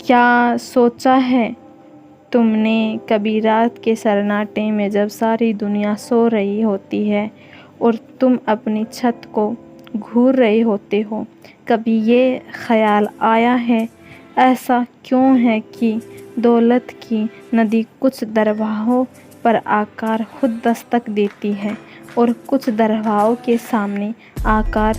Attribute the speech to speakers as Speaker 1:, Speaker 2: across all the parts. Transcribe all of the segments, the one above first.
Speaker 1: क्या सोचा है तुमने कभी रात के सन्नाटे में, जब सारी दुनिया सो रही होती है और तुम अपनी छत को घूर रहे होते हो, कभी ये ख्याल आया है ऐसा क्यों है कि दौलत की नदी कुछ दरगाहों पर आकर खुद दस्तक देती है और कुछ दरगाहों के सामने आकर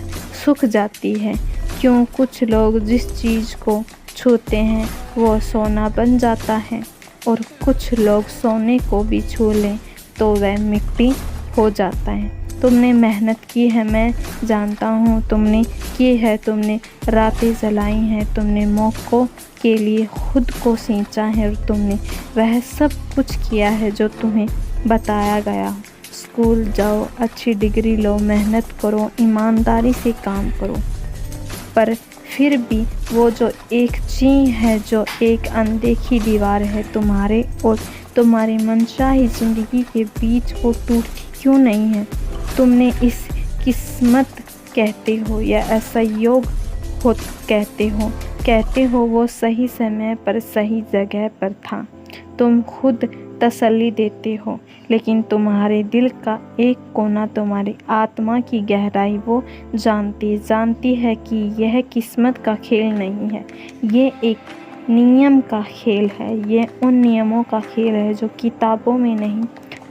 Speaker 1: सूख जाती है? क्यों कुछ लोग जिस चीज़ को छूते हैं वो सोना बन जाता है और कुछ लोग सोने को भी छू लें तो वह मिट्टी हो जाता है? तुमने मेहनत की है, मैं जानता हूँ तुमने की है, तुमने रातें जलाई हैं, तुमने मौक़ों के लिए खुद को सींचा है और तुमने वह सब कुछ किया है जो तुम्हें बताया गया हो। स्कूल जाओ, अच्छी डिग्री लो, मेहनत करो, ईमानदारी से काम करो, पर फिर भी वो जो एक चीज़ है, जो एक अनदेखी दीवार है तुम्हारे और तुम्हारी मनचाही ज़िंदगी के बीच, वो टूटती क्यों नहीं है? तुमने इस किस्मत कहते हो या असंयोग हो कहते हो वो सही समय पर सही जगह पर था। तुम खुद तसल्ली देते हो, लेकिन तुम्हारे दिल का एक कोना, तुम्हारी आत्मा की गहराई वो जानती है कि यह किस्मत का खेल नहीं है, ये एक नियम का खेल है। ये उन नियमों का खेल है जो किताबों में नहीं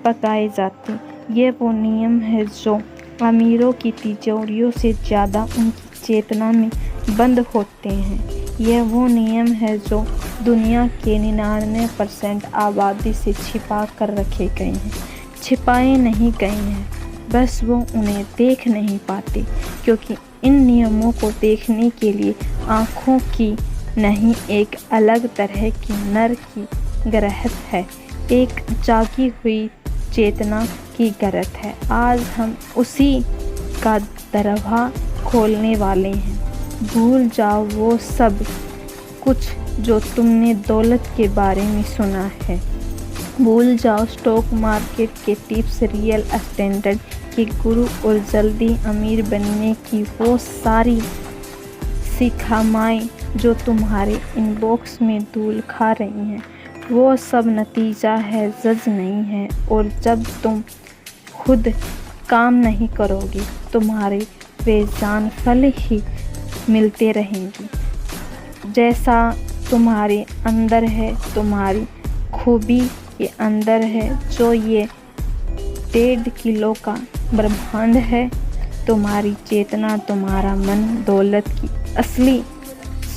Speaker 1: पकाए जाते। ये वो नियम है जो अमीरों की तिजोरियों से ज़्यादा उनकी चेतना में बंद होते हैं। यह वो नियम है जो दुनिया के 99% आबादी से छिपा कर रखे गए हैं। छिपाए नहीं गए हैं, बस वो उन्हें देख नहीं पाते, क्योंकि इन नियमों को देखने के लिए आँखों की नहीं, एक अलग तरह की नर की ज़रूरत है, एक जागी हुई चेतना की ज़रूरत है। आज हम उसी का दरवाज़ा खोलने वाले हैं। भूल जाओ वो सब कुछ जो तुमने दौलत के बारे में सुना है। भूल जाओ स्टॉक मार्केट के टिप्स, रियल एस्टेट के गुरु और जल्दी अमीर बनने की वो सारी सिखामाएँ जो तुम्हारे इनबॉक्स में धूल खा रही हैं। वो सब नतीजा है, जज नहीं है। और जब तुम खुद काम नहीं करोगे, तुम्हारे बेजान फल ही मिलते रहेंगे। जैसा तुम्हारे अंदर है, तुम्हारी खूबी के अंदर है, जो ये 1.5 किलो का ब्रह्मांड है, तुम्हारी चेतना, तुम्हारा मन, दौलत की असली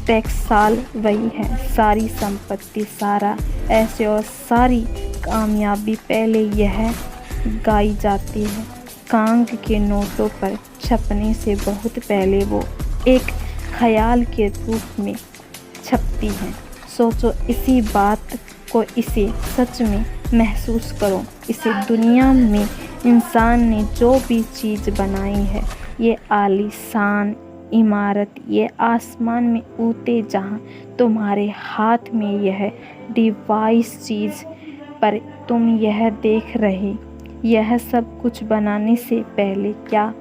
Speaker 1: टैक्साल वही है। सारी संपत्ति, सारा ऐसे और सारी कामयाबी पहले यह गाई जाती है कांग के नोटों पर छपने से बहुत पहले वो एक ख्याल के रूप में छपती है। सोचो इसी बात को, इसे सच में महसूस करो। इसे दुनिया में इंसान ने जो भी चीज़ बनाई है, ये आलीशान इमारत, ये आसमान में ऊँचे जहाँ तुम्हारे हाथ में यह डिवाइस चीज़ पर तुम यह देख रहे, यह सब कुछ बनाने से पहले क्या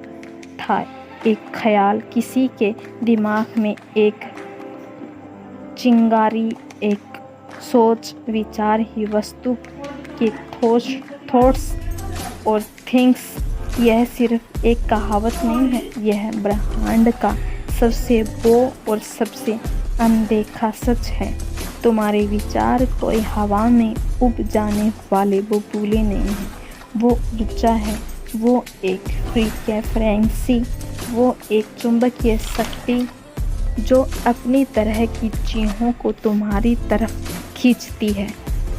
Speaker 1: था? एक ख्याल, किसी के दिमाग में एक चिंगारी, एक सोच, विचार ही वस्तु के थॉट्स और थिंग्स। यह सिर्फ एक कहावत नहीं है, यह ब्रह्मांड का सबसे वो और सबसे अनदेखा सच है। तुम्हारे विचार कोई हवा में उब जाने वाले बुलबुले नहीं हैं, वो ऊर्जा है, वो एक फ्रीक्वेंसी, वो एक चुंबकीय शक्ति जो अपनी तरह की चीज़ों को तुम्हारी तरफ खींचती है।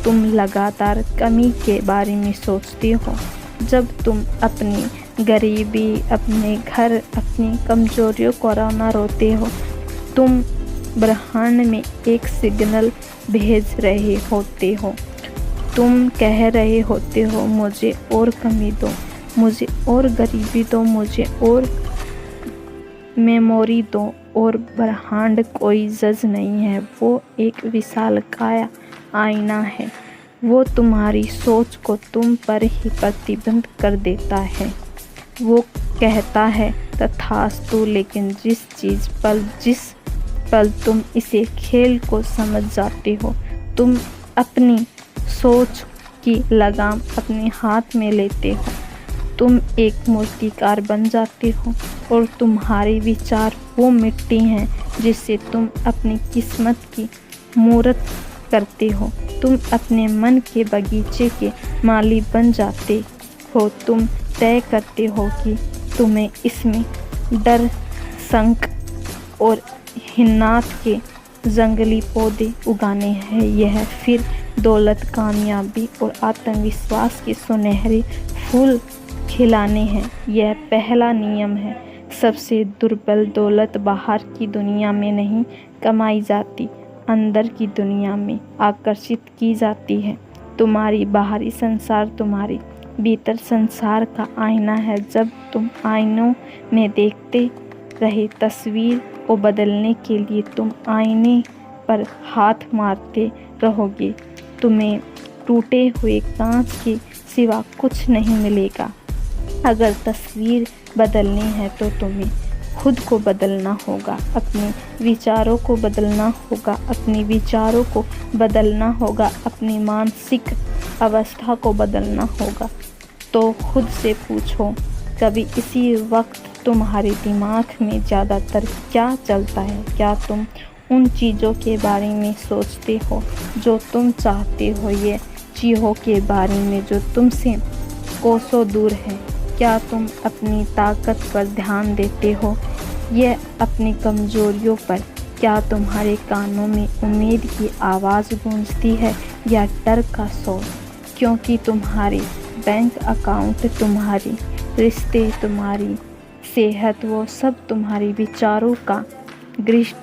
Speaker 1: तुम लगातार कमी के बारे में सोचते हो। जब तुम अपनी गरीबी, अपने घर, अपनी कमजोरियों को रोते हो, तुम ब्रह्मांड में एक सिग्नल भेज रहे होते हो। तुम कह रहे होते हो, मुझे और कमी दो, मुझे और गरीबी दो, मुझे और मेमोरी दो। और ब्रह्मांड कोई जज नहीं है, वो एक विशालकाय आईना है। वो तुम्हारी सोच को तुम पर ही प्रतिबंध कर देता है। वो कहता है तथास्तु, लेकिन जिस चीज़ पर, जिस पल तुम इसे खेल को समझ जाते हो। तुम अपनी सोच की लगाम अपने हाथ में लेते हो। तुम एक मूर्तिकार बन जाते हो और तुम्हारे विचार वो मिट्टी हैं जिससे तुम अपनी किस्मत की मूरत करते हो। तुम अपने मन के बगीचे के माली बन जाते हो। तुम तय करते हो कि तुम्हें इसमें डर, शंख और हिन्नात के जंगली पौधे उगाने हैं। यह फिर दौलत, कामयाबी और आत्मविश्वास के सुनहरे फूल खिलाने हैं। यह पहला नियम है। सबसे दुर्बल दौलत बाहर की दुनिया में नहीं कमाई जाती, अंदर की दुनिया में आकर्षित की जाती है। तुम्हारी बाहरी संसार तुम्हारे भीतर संसार का आईना है। जब तुम आईनों में देखते रहे तस्वीर को बदलने के लिए तुम आईने पर हाथ मारते रहोगे, तुम्हें टूटे हुए कांच के सिवा कुछ नहीं मिलेगा। अगर तस्वीर बदलनी है तो तुम्हें खुद को बदलना होगा, अपने विचारों को बदलना होगा, अपने विचारों को बदलना होगा, अपनी मानसिक अवस्था को बदलना होगा। तो खुद से पूछो, कभी इसी वक्त तुम्हारे दिमाग में ज़्यादातर क्या चलता है? क्या तुम उन चीज़ों के बारे में सोचते हो जो तुम चाहते हो, ये चीज़ों के बारे में जो तुमसे कोसों दूर है? क्या तुम अपनी ताकत पर ध्यान देते हो या अपनी कमजोरियों पर? क्या तुम्हारे कानों में उम्मीद की आवाज़ गूंजती है या डर का शोर? क्योंकि तुम्हारे बैंक अकाउंट, तुम्हारे रिश्ते, तुम्हारी सेहत, वो सब तुम्हारे विचारों का ग्रिस्ट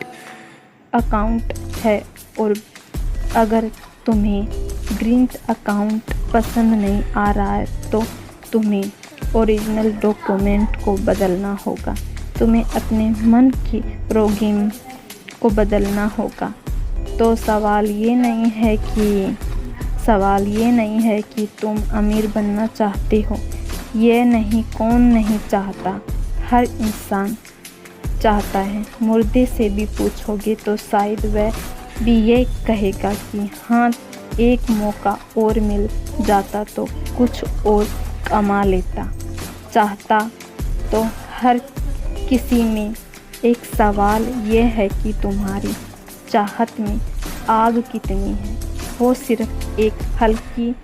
Speaker 1: अकाउंट है। और अगर तुम्हें ग्रीन अकाउंट पसंद नहीं आ रहा है तो तुम्हें ओरिजिनल डॉक्यूमेंट को बदलना होगा। तुम्हें अपने मन की प्रोग्राम को बदलना होगा। तो सवाल ये नहीं है कि तुम अमीर बनना चाहते हो। ये नहीं, कौन नहीं चाहता? हर इंसान चाहता है। मुर्दे से भी पूछोगे तो शायद वह भी ये कहेगा कि हाँ, एक मौका और मिल जाता तो कुछ और कमा लेता। चाहता तो हर किसी में। एक सवाल यह है कि तुम्हारी चाहत में आग कितनी है? वो सिर्फ एक हल्की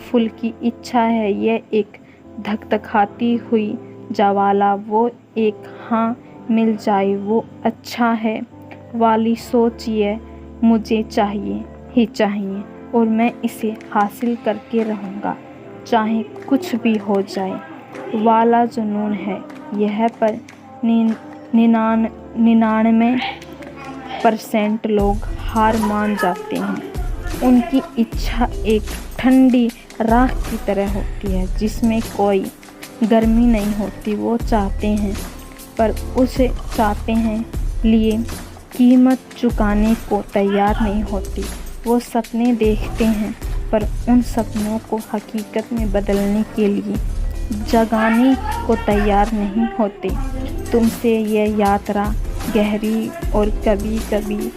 Speaker 1: फुल्की इच्छा है, यह एक धकधकाती हुई ज्वाला, वो एक हाँ मिल जाए वो अच्छा है वाली सोच, ये मुझे चाहिए ही चाहिए और मैं इसे हासिल करके रहूँगा चाहे कुछ भी हो जाए वाला जुनून है। यह पर 99% लोग हार मान जाते हैं। उनकी इच्छा एक ठंडी राख की तरह होती है जिसमें कोई गर्मी नहीं होती। वो चाहते हैं पर उसे चाहते हैं लिए कीमत चुकाने को तैयार नहीं होती। वो सपने देखते हैं पर उन सपनों को हकीकत में बदलने के लिए जगाने को तैयार नहीं होते। तुमसे यह यात्रा गहरी और कभी कभी